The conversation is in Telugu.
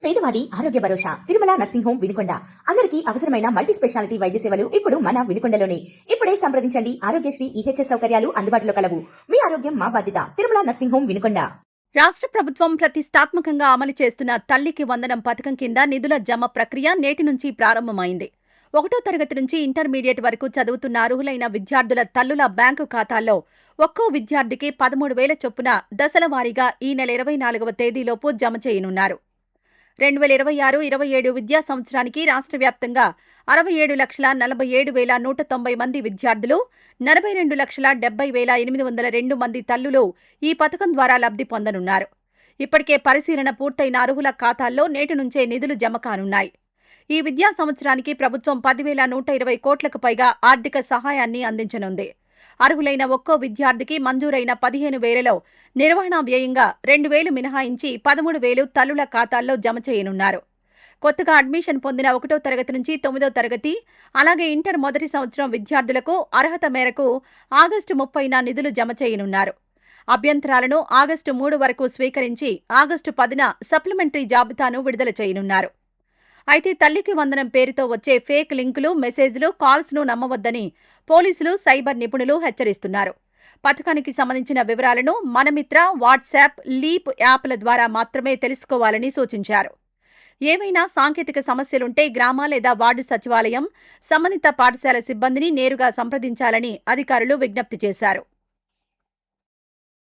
పేదవాడి ఆరోగ్య భరోసా తిరుమల నర్సింగ్ హోమ్ వినుకొండ. అందరికీ అవసరమైన మల్టీ స్పెషాలిటీ వైద్య సేవలు ఇప్పుడు మన వినుకొండలోనే. ఇప్పుడే సంప్రదించండి. ఆరోగ్యశ్రీ ఈహెచ్ఎస్ సౌకర్యాలు అందుబాటులో కలవు. మీ ఆరోగ్యం మా బాధ్యత. Tirumala nursing home Vinukonda. రాష్ట్ర ప్రభుత్వం ప్రతిష్టాత్మకంగా అమలు చేస్తున్న తల్లికి వందనం పథకం కింద నిధుల జమ ప్రక్రియ నేటి నుంచి ప్రారంభమైంది. 1వ తరగతి నుంచి ఇంటర్మీడియట్ వరకు చదువుతున్న అర్హులైన విద్యార్థుల తల్లుల బ్యాంకు ఖాతాల్లో ఒక్కో విద్యార్థికి 13,000 చొప్పున దశల వారీగా ఈ నెల 24వ తేదీలోపు జమ చేయనున్నారు. 2026-27 విద్యా సంవత్సరానికి రాష్ట్ర వ్యాప్తంగా 67,47,190 మంది విద్యార్థులు, 42,70,802 మంది తల్లులు ఈ పథకం ద్వారా లబ్ధి పొందనున్నారు. ఇప్పటికే పరిశీలన పూర్తయిన అర్హుల ఖాతాల్లో నేటి నుంచే నిధులు జమ కానున్నాయి. ఈ విద్యా సంవత్సరానికి ప్రభుత్వం 10,120 కోట్లకు పైగా ఆర్థిక సహాయాన్ని అందించనుంది. అర్హులైన ఒక్కో విద్యార్థికి మంజూరైన 15,000లో నిర్వహణ వ్యయంగా 2,000 మినహాయించి 13,000 తల్లుల ఖాతాల్లో జమ చేయనున్నారు. కొత్తగా అడ్మిషన్ పొందిన 1వ తరగతి నుంచి 9వ తరగతి, అలాగే ఇంటర్ మొదటి సంవత్సరం విద్యార్థులకు అర్హత మేరకు ఆగస్టు 30న నిధులు జమ చేయనున్నారు. అభ్యంతరాలను ఆగస్టు 3 వరకు స్వీకరించి ఆగస్టు 10న సప్లిమెంటరీ జాబితాను విడుదల చేయనున్నారు. అయితే తల్లికి వందనం పేరుతో వచ్చే ఫేక్ లింకులు, మెసేజ్లు, కాల్స్ను నమ్మవద్దని పోలీసులు, సైబర్ నిపుణులు హెచ్చరిస్తున్నారు. పథకానికి సంబంధించిన వివరాలను మనమిత్ర, వాట్సాప్, లీప్ యాప్ల ద్వారా మాత్రమే తెలుసుకోవాలని సూచించారు. ఏవైనా సాంకేతిక సమస్యలుంటే గ్రామ లేదా వార్డు సచివాలయం, సంబంధిత పాఠశాల సిబ్బందిని నేరుగా సంప్రదించాలని అధికారులు విజ్ఞప్తి చేశారు.